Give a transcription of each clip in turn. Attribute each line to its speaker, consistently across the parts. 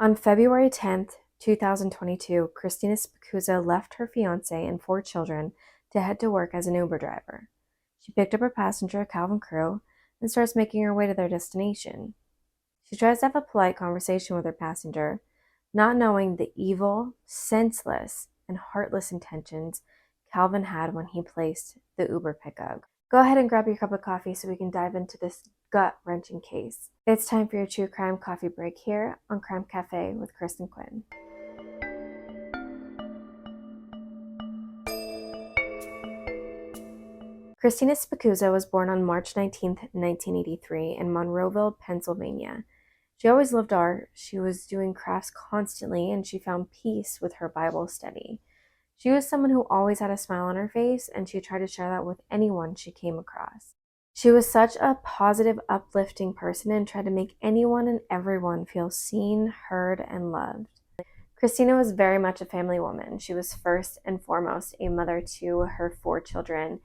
Speaker 1: On February 10th, 2022, Christina Spicuzza left her fiancé and 4 children to head to work as an Uber driver. She picked up her passenger, Calvin Crew, and starts making her way to their destination. She tries to have a polite conversation with her passenger, not knowing the evil, senseless, and heartless intentions Calvin had when he placed the Uber pickup. Go ahead and grab your cup of coffee so we can dive into this gut-wrenching case. It's time for your true crime coffee break here on Crime Cafe with Krysten Quinn. Christina Spicuzza was born on March 19, 1983 in Monroeville, Pennsylvania. She always loved art. She was doing crafts constantly, and she found peace with her Bible study. She was someone who always had a smile on her face, and she tried to share that with anyone she came across. She was such a positive, uplifting person and tried to make anyone and everyone feel seen, heard, and loved. Christina was very much a family woman. She was first and foremost a mother to her 4 children,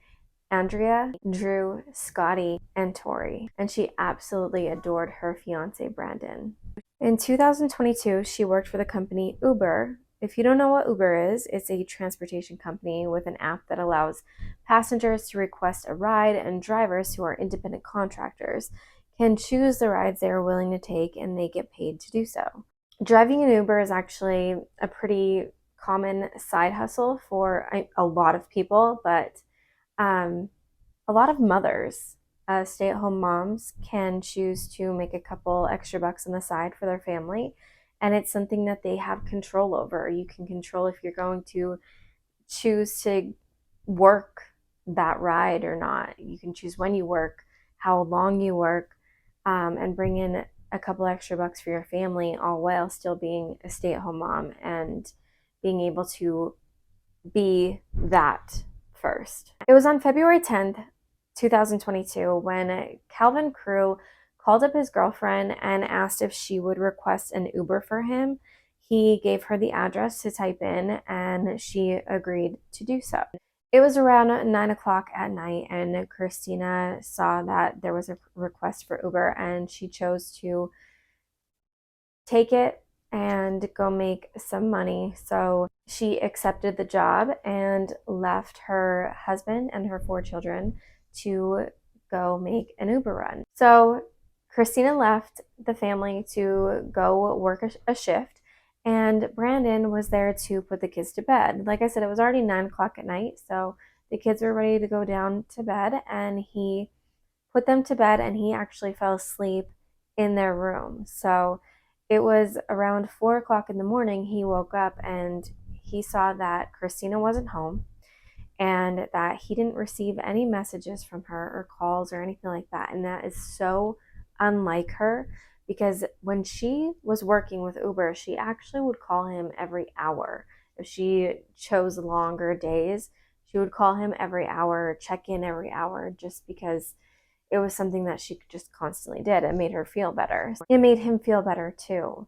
Speaker 1: Andrea, Drew, Scotty, and Tori, and she absolutely adored her fiancé, Brandon. In 2022, she worked for the company Uber. If you don't know what Uber is, it's a transportation company with an app that allows passengers to request a ride, and drivers who are independent contractors can choose the rides they are willing to take, and they get paid to do so. Driving an Uber is actually a pretty common side hustle for a lot of people, but a lot of mothers, stay-at-home moms, can choose to make a couple extra bucks on the side for their family, and it's something that they have control over. You can control if you're going to choose to work that ride or not. You can choose when you work, how long you work, and bring in a couple extra bucks for your family, all while still being a stay-at-home mom and being able to be that first. It was on February 10th, 2022, when Calvin Crew called up his girlfriend and asked if she would request an Uber for him. He gave her the address to type in, and she agreed to do so. It was around 9 o'clock at night, and Christina saw that there was a request for Uber, and she chose to take it and go make some money. So she accepted the job and left her husband and her 4 children to go make an Uber run. So Christina left the family to go work a shift, and Brandon was there to put the kids to bed. Like I said, it was already 9 o'clock at night, so the kids were ready to go down to bed, and he put them to bed, and he actually fell asleep in their room. So it was around 4 o'clock in the morning he woke up, and he saw that Christina wasn't home and that he didn't receive any messages from her or calls or anything like that. And that is so unlike her, because when she was working with Uber, she actually would call him every hour. If she chose longer days, she would call him every hour, check in every hour, just because it was something that she just constantly did. It made her feel better. It made him feel better too,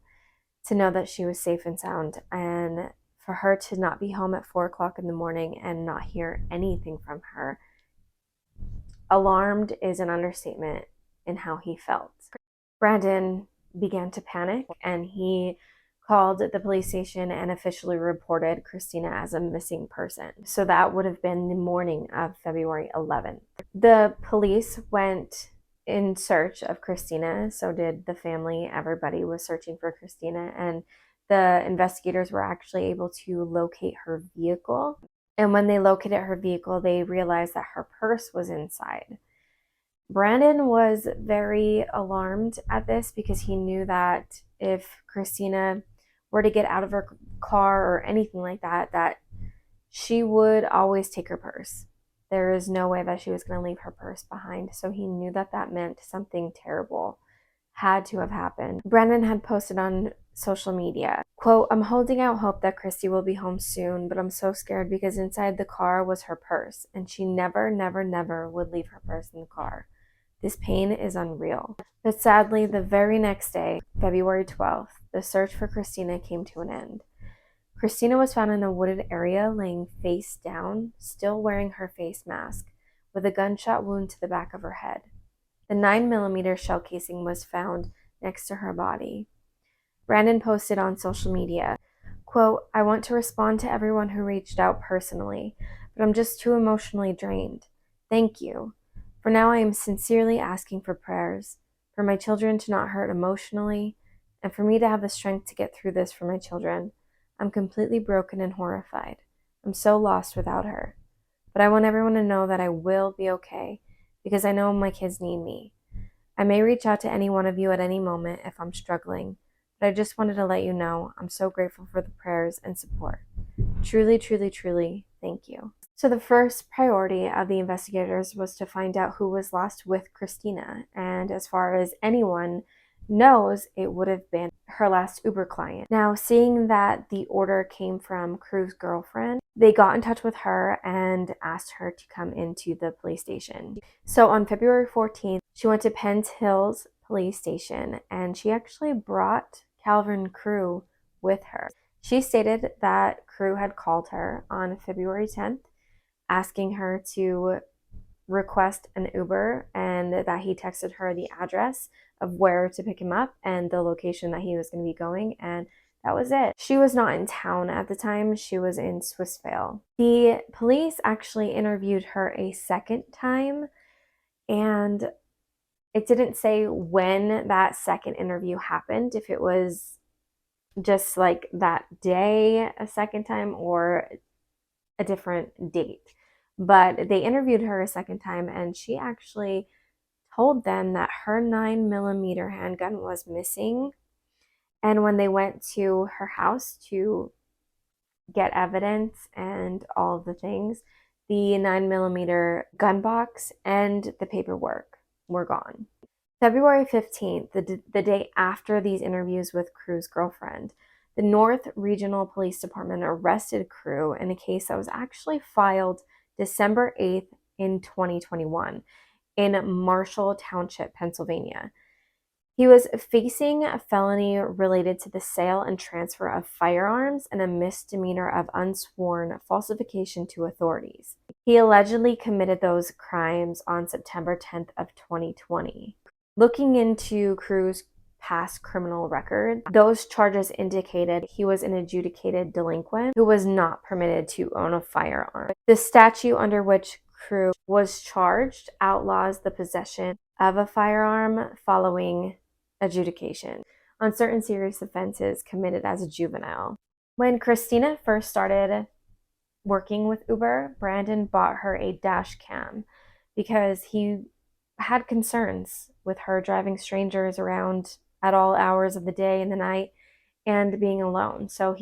Speaker 1: to know that she was safe and sound. And for her to not be home at 4 o'clock in the morning and not hear anything from her, alarmed is an understatement in how he felt. Brandon began to panic, and he called the police station and officially reported Christina as a missing person. So that would have been the morning of February 11th. The police went in search of Christina, so did the family. Everybody was searching for Christina, and the investigators were actually able to locate her vehicle. And when they located her vehicle, they realized that her purse was inside. Brandon was very alarmed at this, because he knew that if Christina were to get out of her car or anything like that, that she would always take her purse. There is no way that she was going to leave her purse behind. So he knew that that meant something terrible had to have happened. Brandon had posted on social media, quote, "I'm holding out hope that Christy will be home soon, but I'm so scared because inside the car was her purse, and she never, never, never would leave her purse in the car. This pain is unreal." But sadly, the very next day, February 12th, the search for Christina came to an end. Christina was found in a wooded area, laying face down, still wearing her face mask, with a gunshot wound to the back of her head. The 9mm shell casing was found next to her body. Brandon posted on social media, quote, "I want to respond to everyone who reached out personally, but I'm just too emotionally drained. Thank you. For now, I am sincerely asking for prayers, for my children to not hurt emotionally, and for me to have the strength to get through this for my children. I'm completely broken and horrified. I'm so lost without her. But I want everyone to know that I will be okay, because I know my kids need me. I may reach out to any one of you at any moment if I'm struggling, but I just wanted to let you know I'm so grateful for the prayers and support. Truly, truly, truly, thank you." So the first priority of the investigators was to find out who was lost with Christina, and as far as anyone knows, it would have been her last Uber client. Now, seeing that the order came from Crew's girlfriend, they got in touch with her and asked her to come into the police station. So on February 14th, she went to Penns Hills police station, and she actually brought Calvin Crew with her. She stated that Crew had called her on February 10th, asking her to request an Uber, and that he texted her the address of where to pick him up and the location that he was going to be going, and that was it. She was not in town at the time. She was in Swissvale. The police actually interviewed her a second time, and it didn't say when that second interview happened, if it was just like that day a second time or a different date. But they interviewed her a second time, and she actually told them that her 9mm handgun was missing. And when they went to her house to get evidence and all of the things, the 9mm gun box and the paperwork were gone. February 15th, the day after these interviews with Crew's girlfriend, the North Regional Police Department arrested Crew in a case that was actually filed December 8th in 2021 in Marshall Township, Pennsylvania. He was facing a felony related to the sale and transfer of firearms and a misdemeanor of unsworn falsification to authorities. He allegedly committed those crimes on September 10th of 2020. Looking into Crew's past criminal record, those charges indicated he was an adjudicated delinquent who was not permitted to own a firearm. The statute under which Crew was charged outlaws the possession of a firearm following adjudication on certain serious offenses committed as a juvenile. When Christina first started working with Uber, Brandon bought her a Dashcam because he had concerns with her driving strangers around at all hours of the day and the night and being alone. So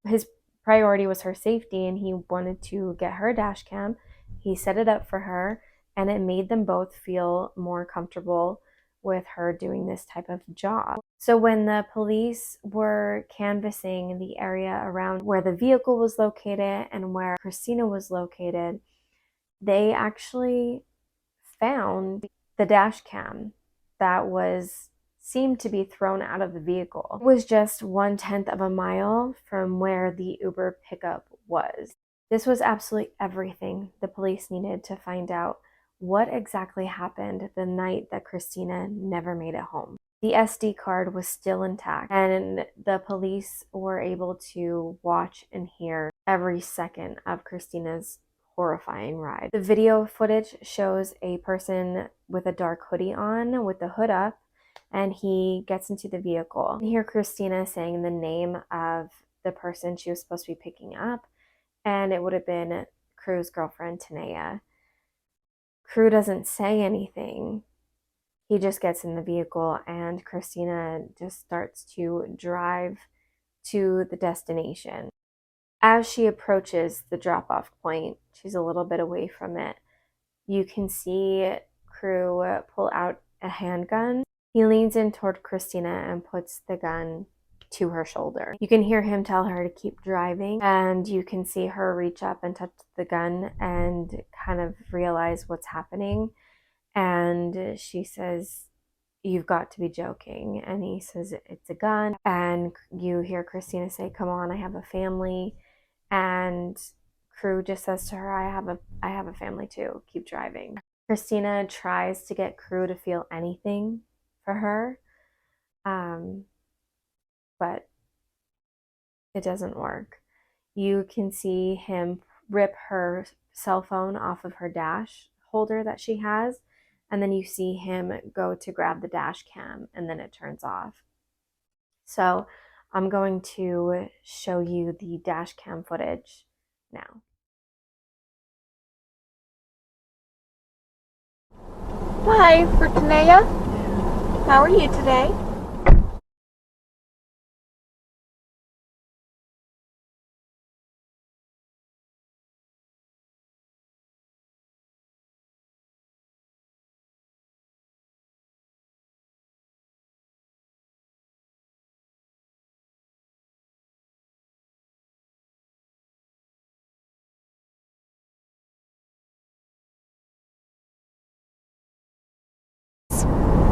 Speaker 1: his priority was her safety, and he wanted to get her a Dashcam. He set it up for her, and it made them both feel more comfortable with her doing this type of job. So when the police were canvassing the area around where the vehicle was located and where Christina was located, they actually found the dash cam that seemed to be thrown out of the vehicle. It was just 1/10 of a mile from where the Uber pickup was. This was absolutely everything the police needed to find out what exactly happened the night that Christina never made it home. The SD card was still intact, and the police were able to watch and hear every second of Christina's horrifying ride. The video footage shows a person with a dark hoodie on with the hood up, and he gets into the vehicle. You hear Christina saying the name of the person she was supposed to be picking up, and it would have been Crew's girlfriend, Tanea. Crew doesn't say anything. He just gets in the vehicle, and Christina just starts to drive to the destination. As she approaches the drop-off point, she's a little bit away from it, you can see Crew pull out a handgun. He leans in toward Christina and puts the gun to her shoulder. You can hear him tell her to keep driving, and you can see her reach up and touch the gun and kind of realize what's happening. And she says, "You've got to be joking." And he says, "It's a gun." And you hear Christina say, "Come on, I have a family." And Crew just says to her, I have a family too. Keep driving." Christina tries to get Crew to feel anything for her. but it doesn't work. You can see him rip her cell phone off of her dash holder that she has, and then you see him go to grab the dash cam, and then it turns off. So I'm going to show you the dash cam footage now.
Speaker 2: Hi, Christina. How are you today?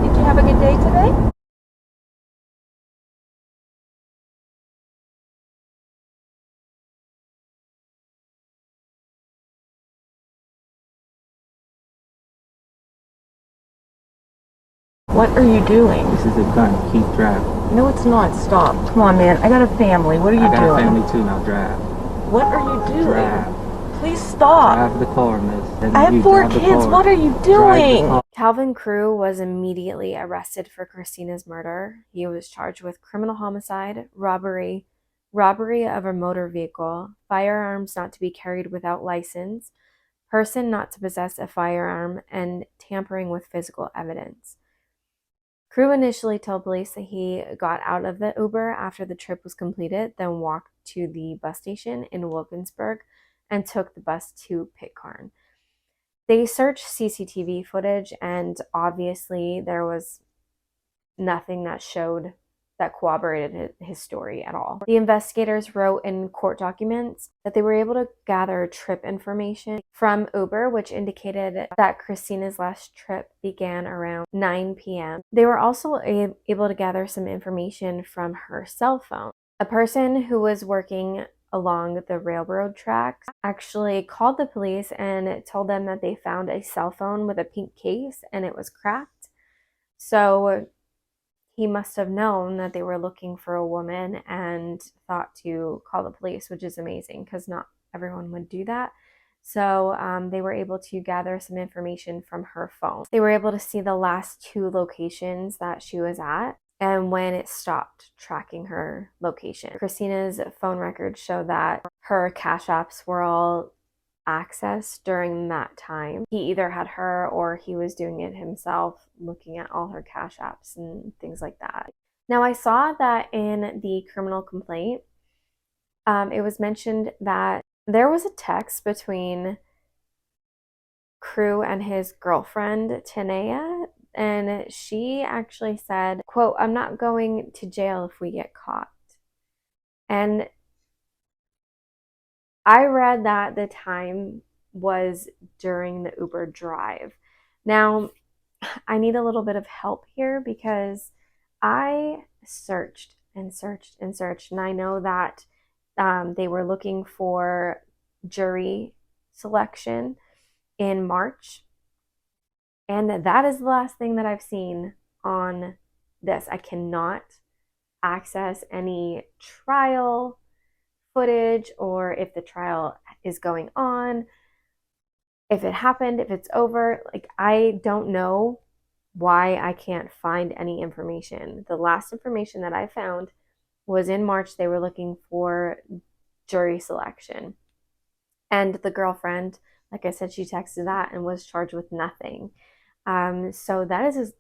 Speaker 2: Did you have a good day today? What are you doing?
Speaker 3: This is a gun. Keep driving.
Speaker 2: No, it's not. Stop. Come on, man. I got a family. What are you doing?
Speaker 3: I got a family too. Now drive.
Speaker 2: What are you doing?
Speaker 3: Drive.
Speaker 2: Please stop.
Speaker 3: Drive the car, miss.
Speaker 2: I have 4 kids. What are you doing?
Speaker 1: Calvin Crew was immediately arrested for Christina's murder. He was charged with criminal homicide, robbery, robbery of a motor vehicle, firearms not to be carried without license, person not to possess a firearm, and tampering with physical evidence. Crew initially told police that he got out of the Uber after the trip was completed, then walked to the bus station in Wilkinsburg and took the bus to Pitcairn. They searched CCTV footage, and obviously there was nothing that showed that corroborated his story at all. The investigators wrote in court documents that they were able to gather trip information from Uber, which indicated that Christina's last trip began around 9 p.m. They were also able to gather some information from her cell phone. A person who was working along the railroad tracks actually called the police and told them that they found a cell phone with a pink case and it was cracked. So he must have known that they were looking for a woman and thought to call the police, which is amazing because not everyone would do that. So they were able to gather some information from her phone. They were able to see the last 2 locations that she was at and when it stopped tracking her location. Christina's phone records show that her cash apps were all accessed during that time. He either had her or he was doing it himself, looking at all her cash apps and things like that. Now, I saw that in the criminal complaint, it was mentioned that there was a text between Crew and his girlfriend, Tanea, and she actually said, quote, "I'm not going to jail if we get caught." And I read that the time was during the Uber drive. Now, I need a little bit of help here because I searched and searched and searched, and I know that they were looking for jury selection in March, and that is the last thing that I've seen on this. I cannot access any trial footage or if the trial is going on, if it happened, if it's over. Like, I don't know why I can't find any information. The last information that I found was in March. They were looking for jury selection. And the girlfriend, like I said, she texted that and was charged with nothing. So that is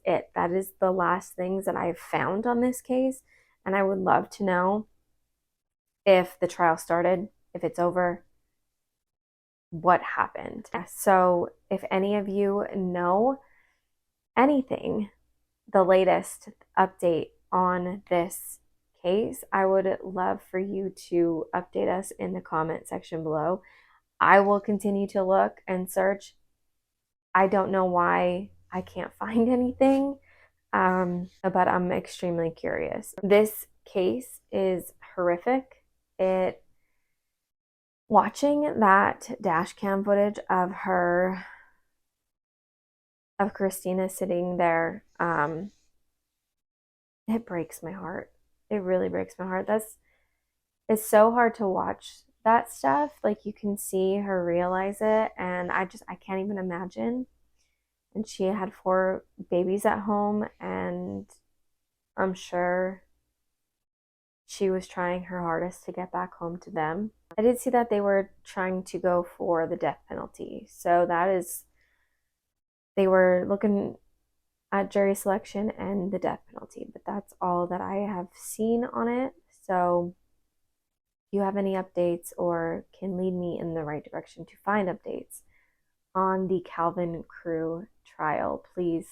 Speaker 1: it. That is the last things that I've found on this case. And I would love to know if the trial started, if it's over, what happened. So if any of you know anything, the latest update on this case, I would love for you to update us in the comment section below. I will continue to look and search. I don't know why I can't find anything, but I'm extremely curious. This case is horrific. Watching that dash cam footage of Christina sitting there, it breaks my heart. It really breaks my heart. It's so hard to watch that stuff. Like, you can see her realize it, and I can't even imagine. And she had 4 babies at home, and I'm sure she was trying her hardest to get back home to them. I did see that they were trying to go for the death penalty. So they were looking at jury selection and the death penalty, but that's all that I have seen on it. So if you have any updates or can lead me in the right direction to find updates on the Calvin Crew trial, please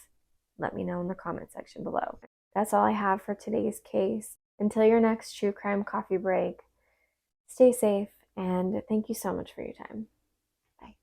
Speaker 1: let me know in the comment section below. That's all I have for today's case. Until your next true crime coffee break, stay safe, and thank you so much for your time. Bye.